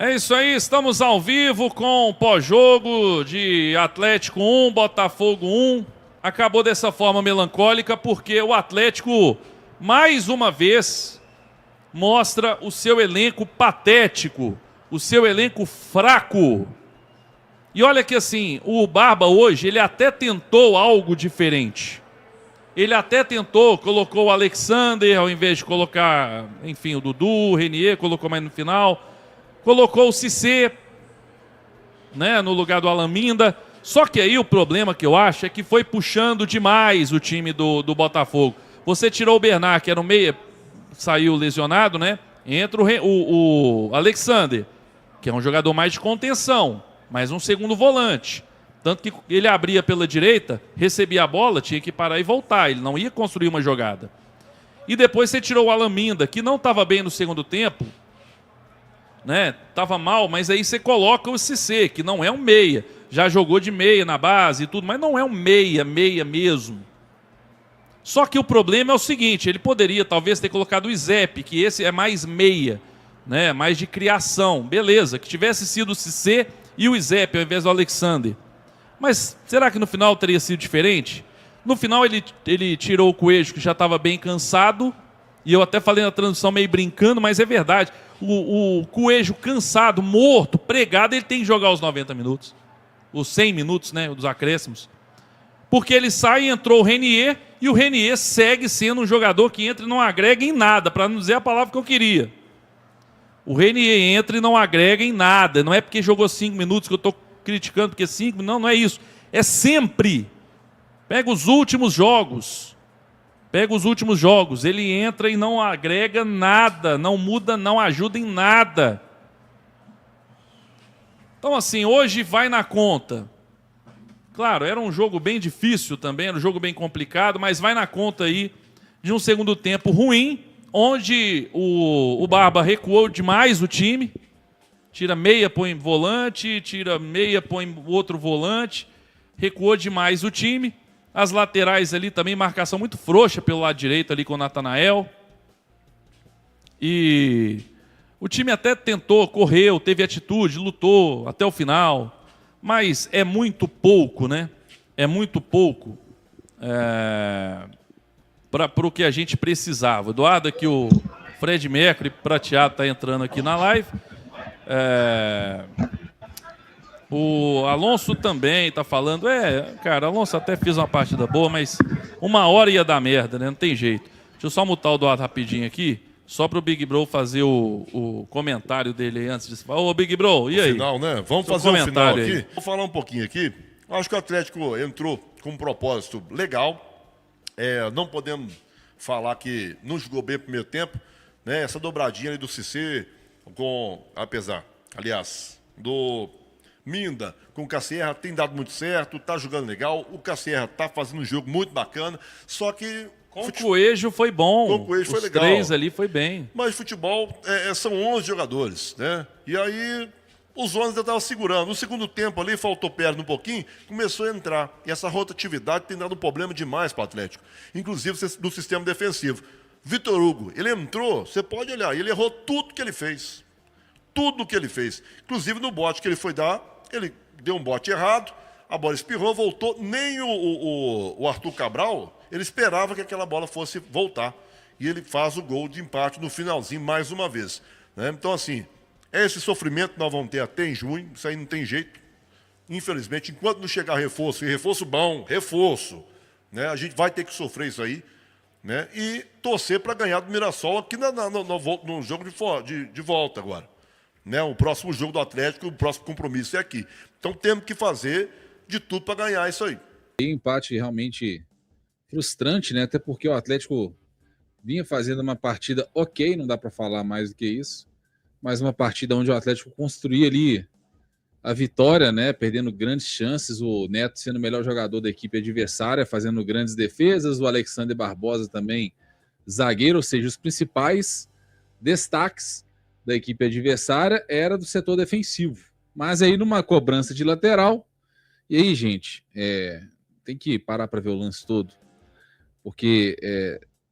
É isso aí, estamos ao vivo com o pós-jogo de Atlético 1, Botafogo 1. Acabou dessa forma melancólica porque o Atlético, mais uma vez, mostra o seu elenco patético, o seu elenco fraco. E olha que assim, o Barba hoje, ele até tentou algo diferente. Ele até tentou, colocou o Alexander ao invés de colocar, enfim, o Dudu, o Renier, colocou mais no final. Colocou o Cissé, né, no lugar do Alaminda. Só que aí o problema que eu acho é que foi puxando demais o time do Botafogo. Você tirou o Bernard, que era o meia, saiu lesionado, né? Entra o Alexander, que é um jogador mais de contenção, mas um segundo volante. Tanto que ele abria pela direita, recebia a bola, tinha que parar e voltar. Ele não ia construir uma jogada. E depois você tirou o Alaminda, que não estava bem no segundo tempo, né? Tava mal, mas aí você coloca o Cissé, que não é um meia. Já jogou de meia na base e tudo, mas não é um meia mesmo. Só que o problema é o seguinte, ele poderia talvez ter colocado o Izep, que esse é mais meia, né? Mais de criação. Beleza, que tivesse sido o Cissé e o Izep ao invés do Alexander. Mas será que no final teria sido diferente? No final ele tirou o Coelho, que já estava bem cansado, e eu até falei na transmissão meio brincando, mas é verdade. O Coelho cansado, morto, pregado, ele tem que jogar os 90 minutos. Os 100 minutos, né, dos acréscimos. Porque ele sai e entrou o Renier, e o Renier segue sendo um jogador que entra e não agrega em nada, para não dizer a palavra que eu queria. O Renier entra e não agrega em nada. Não é porque jogou 5 minutos que eu estou criticando, porque 5, não é isso. É sempre. Pega os últimos jogos. Ele entra e não agrega nada, não muda, não ajuda em nada. Então assim, hoje vai na conta. Claro, era um jogo bem difícil também, era um jogo bem complicado, mas vai na conta aí de um segundo tempo ruim, onde o Barba recuou demais o time. Tira meia, põe volante, tira meia, põe outro volante. Recuou demais o time. As laterais ali também, marcação muito frouxa pelo lado direito ali com o Natanael. E o time até tentou, correu, teve atitude, lutou até o final. Mas é muito pouco, né? É muito pouco para o que a gente precisava. Eduardo, aqui o Fred Mercury, prateado, está entrando aqui na live. O Alonso também está falando. Cara, Alonso até fez uma partida boa, mas uma hora ia dar merda, né? Não tem jeito. Deixa eu só mutar o Eduardo rapidinho aqui, só para o Big Bro fazer o comentário dele aí antes de falar. Ô, Big Bro, e aí? Final, né? Vamos Seu fazer um final aqui. aí. Vou falar um pouquinho aqui. Acho que o Atlético entrou com um propósito legal. Não podemos falar que não jogou bem no primeiro tempo, né? Essa dobradinha ali do Cissé do Minda com o Casserra tem dado muito certo, tá jogando legal. O Casserra tá fazendo um jogo muito bacana, só que com o Coelho foi bom. Com o Coelho foi legal. Os 3 ali foi bem. Mas futebol são 11 jogadores, né? E aí os 11 já estavam segurando. No segundo tempo ali, faltou perna um pouquinho, começou a entrar. E essa rotatividade tem dado um problema demais para o Atlético, inclusive do sistema defensivo. Vitor Hugo, ele entrou, você pode olhar, ele errou tudo que ele fez. Tudo que ele fez. Inclusive no bote que ele foi dar, ele deu um bote errado, a bola espirrou, voltou. Nem o Arthur Cabral, ele esperava que aquela bola fosse voltar. E ele faz o gol de empate no finalzinho mais uma vez, né? Então, assim, esse sofrimento nós vamos ter até em junho, isso aí não tem jeito. Infelizmente, enquanto não chegar reforço, e reforço bom, né? A gente vai ter que sofrer isso aí, né? E torcer para ganhar do Mirassol aqui no jogo de volta agora. Né? O próximo jogo do Atlético, o próximo compromisso é aqui. Então temos que fazer de tudo para ganhar isso aí. Empate realmente frustrante, né? Até porque o Atlético vinha fazendo uma partida ok, não dá para falar mais do que isso, mas uma partida onde o Atlético construía ali a vitória, né? Perdendo grandes chances, o Neto sendo o melhor jogador da equipe adversária, fazendo grandes defesas, o Alexander Barbosa também zagueiro, ou seja, os principais destaques da equipe adversária era do setor defensivo. Mas aí numa cobrança de lateral, e aí, gente, tem que parar para ver o lance todo, porque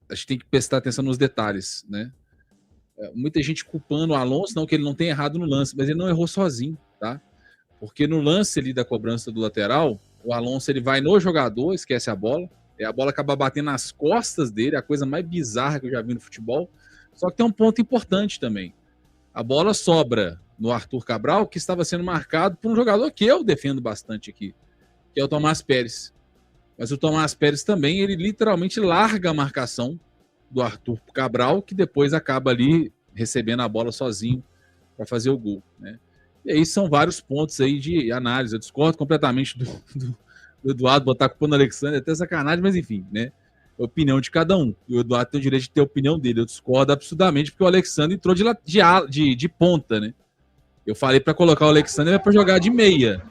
a gente tem que prestar atenção nos detalhes, né? muita gente culpando o Alonso, não que ele não tenha errado no lance, mas ele não errou sozinho, tá? Porque no lance ali da cobrança do lateral, o Alonso ele vai no jogador, esquece a bola, e a bola acaba batendo nas costas dele, a coisa mais bizarra que eu já vi no futebol. Só que tem um ponto importante também. A bola sobra no Arthur Cabral, que estava sendo marcado por um jogador que eu defendo bastante aqui, que é o Tomás Pérez. Mas o Tomás Pérez também, ele literalmente larga a marcação do Arthur Cabral, que depois acaba ali recebendo a bola sozinho para fazer o gol, né? E aí são vários pontos aí de análise. Eu discordo completamente do Eduardo botar a culpa no Alexandre, até sacanagem, mas enfim, né? Opinião de cada um. E o Eduardo tem o direito de ter a opinião dele. Eu discordo absurdamente porque o Alexandre entrou de ponta, né? Eu falei para colocar o Alexandre para jogar de meia.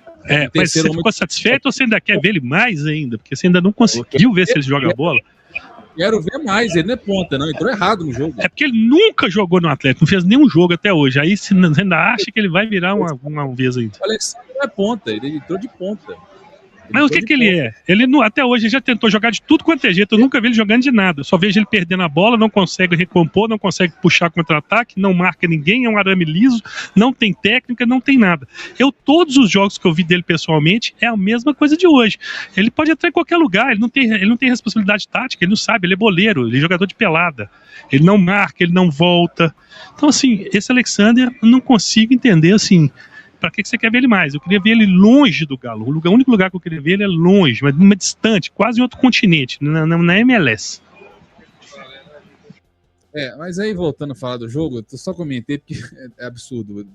Mas você ficou satisfeito ou você ainda quer ver ele mais ainda? Porque você ainda não conseguiu ver se ele joga bola. Quero ver mais, ele não é ponta, não. Entrou errado no jogo. É porque ele nunca jogou no Atlético, não fez nenhum jogo até hoje. Aí você ainda acha que ele vai virar uma vez ainda. O Alexandre não é ponta, ele entrou de ponta. Mas o que ele é? Ele não, até hoje ele já tentou jogar de tudo quanto é jeito. Eu nunca vi ele jogando de nada. Eu só vejo ele perdendo a bola, não consegue recompor, não consegue puxar contra-ataque, não marca ninguém, é um arame liso, não tem técnica, não tem nada. Todos os jogos que eu vi dele pessoalmente é a mesma coisa de hoje. Ele pode entrar em qualquer lugar, ele não tem responsabilidade tática, ele não sabe, ele é boleiro, ele é jogador de pelada. Ele não marca, ele não volta. Então, assim, esse Alexander eu não consigo entender, assim, pra que você quer ver ele mais? Eu queria ver ele longe do Galo. O único lugar que eu queria ver ele é longe, mas distante, quase em outro continente, na MLS. Mas aí voltando a falar do jogo, eu só comentei porque é absurdo.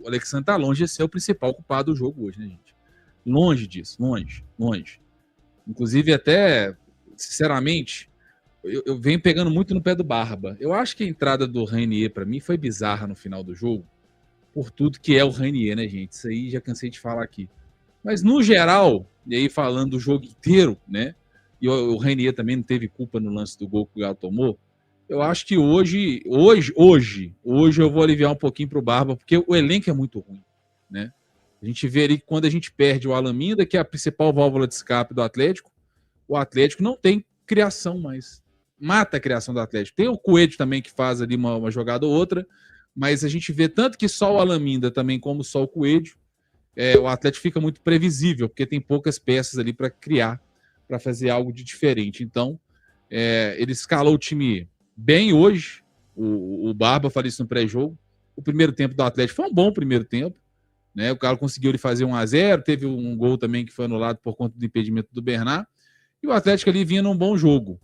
O Alexandre tá longe de ser o principal culpado do jogo hoje, né, gente? Longe disso, longe. Inclusive, até, sinceramente, eu venho pegando muito no pé do Barba. Eu acho que a entrada do Renier, pra mim, foi bizarra no final do jogo. Por tudo que é o Renier, né, gente? Isso aí já cansei de falar aqui. Mas, no geral, e aí falando do jogo inteiro, né? E o Renier também não teve culpa no lance do gol que o Galo tomou. Eu acho que hoje eu vou aliviar um pouquinho pro Barba, porque o elenco é muito ruim, né? A gente vê ali que quando a gente perde o Alan Minda, que é a principal válvula de escape do Atlético, o Atlético não tem criação mais. Mata a criação do Atlético. Tem o Coelho também que faz ali uma jogada ou outra, mas a gente vê tanto que só o Alan Minda também como só o Coelho, o Atlético fica muito previsível, porque tem poucas peças ali para criar, para fazer algo de diferente. Então, ele escalou o time bem hoje, o Barba falou isso no pré-jogo. O primeiro tempo do Atlético foi um bom primeiro tempo, né? O Galo conseguiu ele fazer 1-0, teve um gol também que foi anulado por conta do impedimento do Bernard, e o Atlético ali vinha num bom jogo.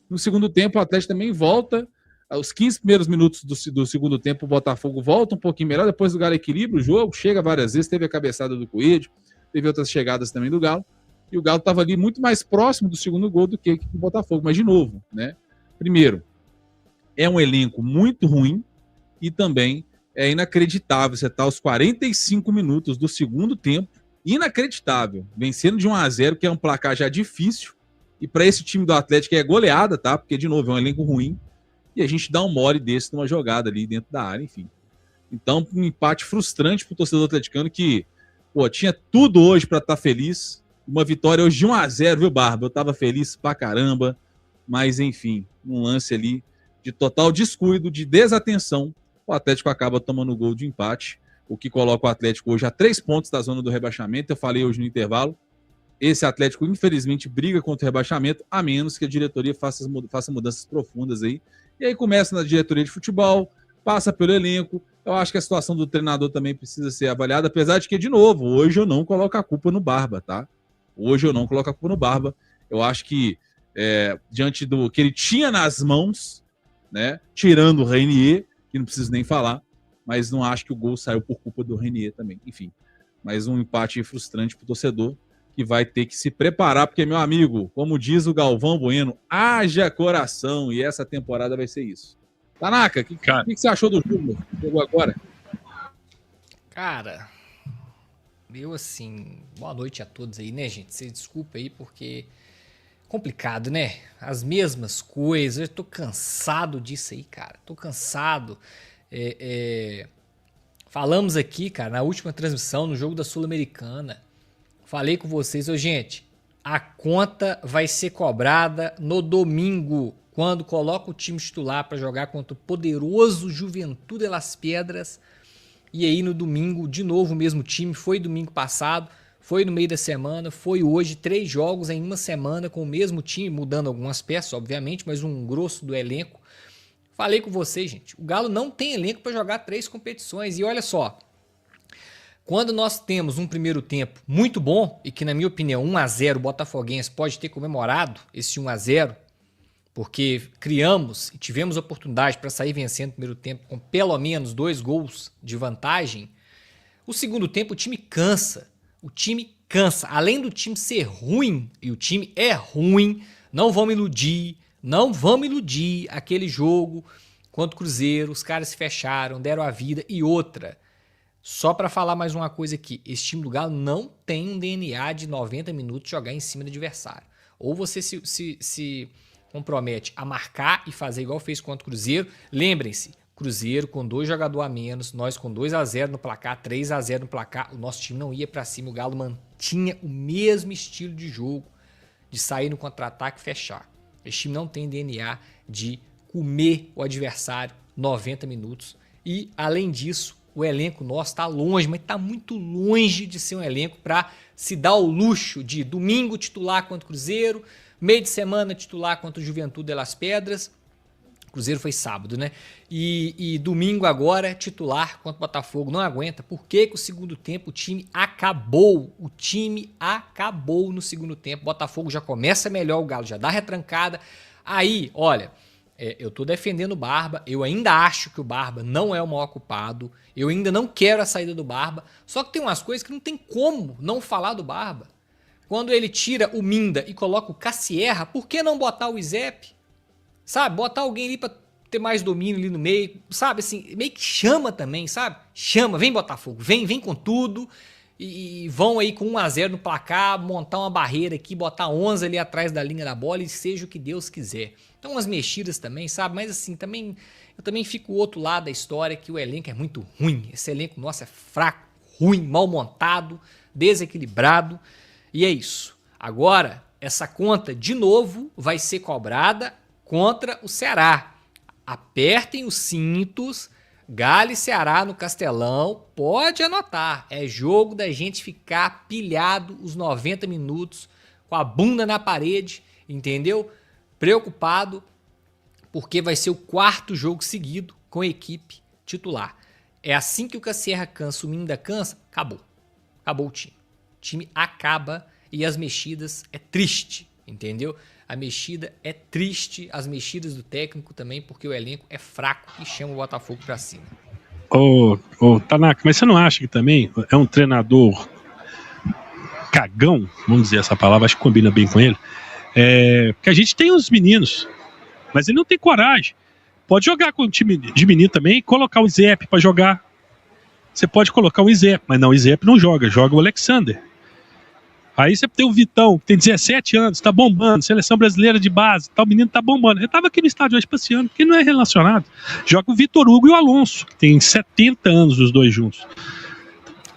No segundo tempo, o Atlético também volta. Aos 15 primeiros minutos do segundo tempo, o Botafogo volta um pouquinho melhor, depois do Galo equilibra o jogo, chega várias vezes, teve a cabeçada do Coelho, teve outras chegadas também do Galo, e o Galo estava ali muito mais próximo do segundo gol do que o Botafogo. Mas, de novo, né? Primeiro, é um elenco muito ruim e também é inacreditável. Você está aos 45 minutos do segundo tempo, inacreditável, vencendo de 1-0, que é um placar já difícil, e para esse time do Atlético é goleada, tá? Porque, de novo, é um elenco ruim, e a gente dá um mole desse numa jogada ali dentro da área, enfim. Então, um empate frustrante para o torcedor atleticano que, tinha tudo hoje para estar feliz. Uma vitória hoje de 1-0, viu, Barba? Eu estava feliz pra caramba, mas, enfim, um lance ali de total descuido, de desatenção, o Atlético acaba tomando o gol de empate, o que coloca o Atlético hoje a 3 pontos da zona do rebaixamento. Eu falei hoje no intervalo, esse Atlético, infelizmente, briga contra o rebaixamento, a menos que a diretoria faça mudanças profundas aí. E aí começa na diretoria de futebol, passa pelo elenco. Eu acho que a situação do treinador também precisa ser avaliada, apesar de que, de novo, hoje eu não coloco a culpa no Barba, tá? Hoje eu não coloco a culpa no Barba. Eu acho que, diante do que ele tinha nas mãos, né, tirando o Renier, que não preciso nem falar, mas não acho que o gol saiu por culpa do Renier também. Enfim, mais um empate frustrante para o torcedor, que vai ter que se preparar, porque, meu amigo, como diz o Galvão Bueno, haja coração, e essa temporada vai ser isso. Tanaka, o que você achou do jogo? Jogou agora? Cara, boa noite a todos aí, né, gente? Vocês desculpa aí, porque complicado, né? As mesmas coisas, eu tô cansado disso aí, cara. Tô cansado. Falamos aqui, cara, na última transmissão, no jogo da Sul-Americana, falei com vocês, gente, A conta vai ser cobrada no domingo, quando coloca o time titular para jogar contra o poderoso Juventude de Las Piedras. E aí no domingo, de novo o mesmo time, foi domingo passado, foi no meio da semana, foi hoje, 3 jogos em uma semana com o mesmo time, mudando algumas peças, obviamente, mas um grosso do elenco. Falei com vocês, gente, o Galo não tem elenco para jogar 3 competições. E olha só, quando nós temos um primeiro tempo muito bom, e que na minha opinião 1-0 o Botafoguense pode ter comemorado esse 1-0, porque criamos e tivemos oportunidade para sair vencendo no primeiro tempo com pelo menos 2 gols de vantagem, o segundo tempo o time cansa. O time cansa. Além do time ser ruim, e o time é ruim, não vamos iludir, aquele jogo contra o Cruzeiro, os caras se fecharam, deram a vida. E outra, só para falar mais uma coisa aqui, esse time do Galo não tem um DNA de 90 minutos jogar em cima do adversário. Ou você se compromete a marcar e fazer igual fez contra o Cruzeiro. Lembrem-se, Cruzeiro com 2 jogadores a menos, nós com 2-0 no placar, 3-0 no placar, o nosso time não ia para cima, o Galo mantinha o mesmo estilo de jogo, de sair no contra-ataque e fechar. Esse time não tem DNA de comer o adversário 90 minutos e, além disso, o elenco nosso está longe, mas está muito longe de ser um elenco para se dar o luxo de domingo titular contra o Cruzeiro, meio de semana titular contra o Juventude de Las Piedras. Cruzeiro foi sábado, né? E domingo agora titular contra o Botafogo. Não aguenta. Por que o segundo tempo o time acabou? O time acabou no segundo tempo. O Botafogo já começa melhor, o Galo já dá retrancada. Aí, olha, eu tô defendendo o Barba. Eu ainda acho que o Barba não é o maior culpado. Eu ainda não quero a saída do Barba. Só que tem umas coisas que não tem como não falar do Barba. Quando ele tira o Minda e coloca o Cassierra, por que não botar o Izep? Sabe, botar alguém ali pra ter mais domínio ali no meio, sabe, assim, meio que chama também, sabe? Chama, vem Botafogo, vem com tudo e vão aí com 1-0 no placar, montar uma barreira aqui, botar 11 ali atrás da linha da bola e seja o que Deus quiser. Então umas mexidas também, sabe? Mas assim, eu também fico o outro lado da história, que o elenco é muito ruim. Esse elenco nosso é fraco, ruim, mal montado, desequilibrado e é isso. Agora, essa conta de novo vai ser cobrada contra o Ceará. Apertem os cintos, Galo e Ceará no Castelão, pode anotar, é jogo da gente ficar pilhado os 90 minutos, com a bunda na parede, entendeu? Preocupado, porque vai ser o 4º jogo seguido com a equipe titular. É assim que o Cassierra cansa, o Minda cansa, acabou. Acabou o time. O time acaba e as mexidas é triste, entendeu? A mexida é triste, as mexidas do técnico também, porque o elenco é fraco e chama o Botafogo pra cima. Ô, Tanaka, mas você não acha que também é um treinador cagão, vamos dizer essa palavra, acho que combina bem com ele, porque a gente tem os meninos, mas ele não tem coragem. Pode jogar com o time de menino também e colocar o Izep pra jogar. Você pode colocar o Izep, mas não, o Izep não joga o Alexander. Aí você tem o Vitão, que tem 17 anos, tá bombando, seleção brasileira de base, o menino tá bombando. Ele tava aqui no estádio hoje passeando, porque não é relacionado. Joga o Vitor Hugo e o Alonso, que tem 70 anos os dois juntos.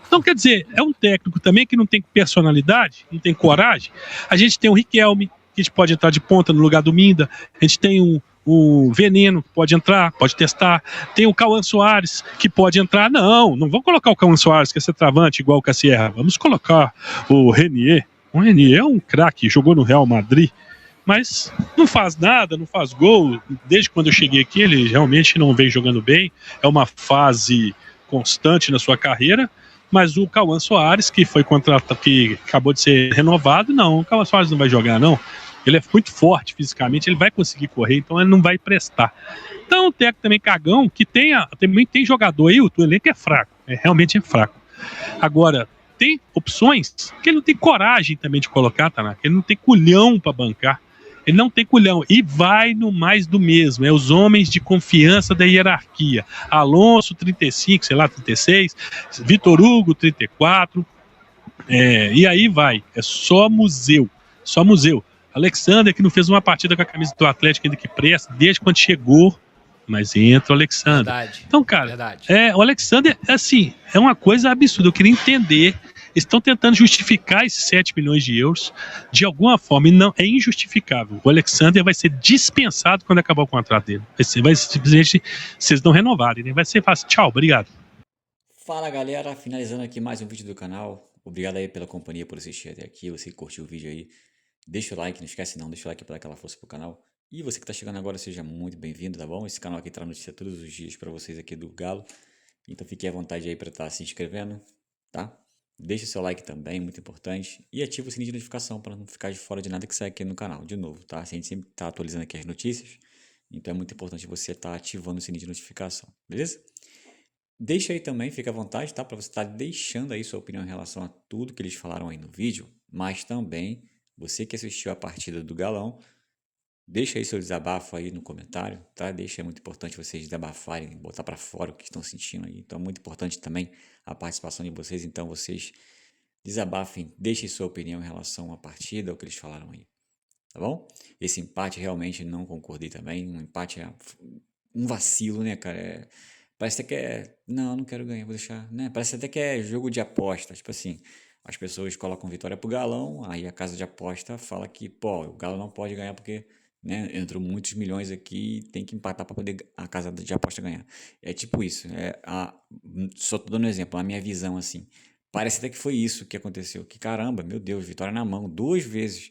Então, quer dizer, é um técnico também que não tem personalidade, não tem coragem. A gente tem o Riquelme, que a gente pode entrar de ponta no lugar do Minda. A gente tem o Veneno, que pode entrar, pode testar. Tem o Cauã Soares, que pode entrar. Não vamos colocar o Cauã Soares, que é centroavante, igual o Cassierra. Vamos colocar o Renier. O Renier é um craque, jogou no Real Madrid, mas não faz nada, não faz gol. Desde quando eu cheguei aqui, ele realmente não vem jogando bem. É uma fase constante na sua carreira. Mas o Cauã Soares, que foi contratado, que acabou de ser renovado, não, o Cauã Soares não vai jogar, não. Ele é muito forte fisicamente, ele vai conseguir correr, então ele não vai prestar. Então o técnico também cagão, que também tem jogador aí, o elenco é fraco, realmente é fraco. Agora, tem opções que ele não tem coragem também de colocar, Tanaka, ele não tem culhão para bancar. Ele não tem culhão e vai no mais do mesmo. É os homens de confiança da hierarquia. Alonso, 35, sei lá, 36. Vitor Hugo, 34. E aí vai. É só museu. Só museu. Alexander, que não fez uma partida com a camisa do Atlético ainda que presta, desde quando chegou. Mas entra o Alexander. Verdade. Então, cara, o Alexander, assim, é uma coisa absurda. Eu queria entender Estão tentando justificar esses 7 milhões de euros de alguma forma, e não é injustificável. O Alexander vai ser dispensado quando acabar o contrato dele. Vai simplesmente, se eles não renovarem, né? Vai ser fácil. Tchau, obrigado. Fala galera, finalizando aqui mais um vídeo do canal. Obrigado aí pela companhia, por assistir até aqui. Você que curtiu o vídeo aí, deixa o like, não esquece não, deixa o like para dar aquela força pro canal. E você que tá chegando agora, seja muito bem-vindo, tá bom? Esse canal aqui traz notícia todos os dias para vocês aqui do Galo. Então fique à vontade aí para estar se inscrevendo, tá? Deixa o seu like também, muito importante. E ativa o sininho de notificação para não ficar de fora de nada que sai aqui no canal, de novo, tá? A gente sempre tá atualizando aqui as notícias, então é muito importante você estar ativando o sininho de notificação, beleza? Deixa aí também, fica à vontade, tá? Para você estar deixando aí sua opinião em relação a tudo que eles falaram aí no vídeo, mas também, você que assistiu a partida do Galão, deixa aí seu desabafo aí no comentário, tá? Deixa, é muito importante vocês desabafarem, botar para fora o que estão sentindo aí. Então é muito importante também a participação de vocês, então vocês desabafem, deixem sua opinião em relação à partida, ao que eles falaram aí, tá bom? Esse empate realmente não concordei também, um empate é um vacilo, né, cara? Parece até que é, não quero ganhar, vou deixar, né? Parece até que é jogo de aposta, tipo assim, as pessoas colocam vitória pro Galão, aí a casa de aposta fala que, pô, o Galo não pode ganhar porque, né, entrou muitos milhões aqui, tem que empatar para poder a casa de aposta ganhar. É tipo isso, só tô dando um exemplo, a minha visão assim. Parece até que foi isso que aconteceu, que caramba, meu Deus, vitória na mão, duas vezes,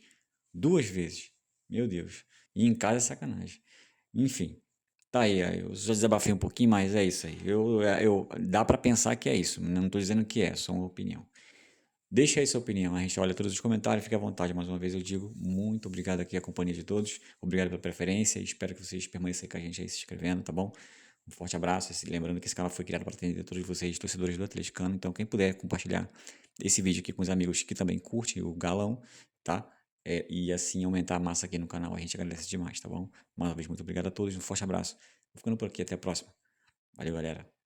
meu Deus, e em casa é sacanagem. Enfim, tá aí, eu já desabafei um pouquinho, mas é isso aí. Dá pra pensar que é isso, não tô dizendo que é, só uma opinião. Deixa aí sua opinião, a gente olha todos os comentários, fique à vontade. Mais uma vez eu digo muito obrigado aqui à companhia de todos, obrigado pela preferência, espero que vocês permaneçam aí com a gente aí se inscrevendo, tá bom? Um forte abraço, lembrando que esse canal foi criado para atender todos vocês, torcedores do Atleticano, então quem puder compartilhar esse vídeo aqui com os amigos que também curtem o Galão, tá? E assim aumentar a massa aqui no canal, a gente agradece demais, tá bom? Mais uma vez, muito obrigado a todos, um forte abraço. Vou ficando por aqui, até a próxima. Valeu, galera.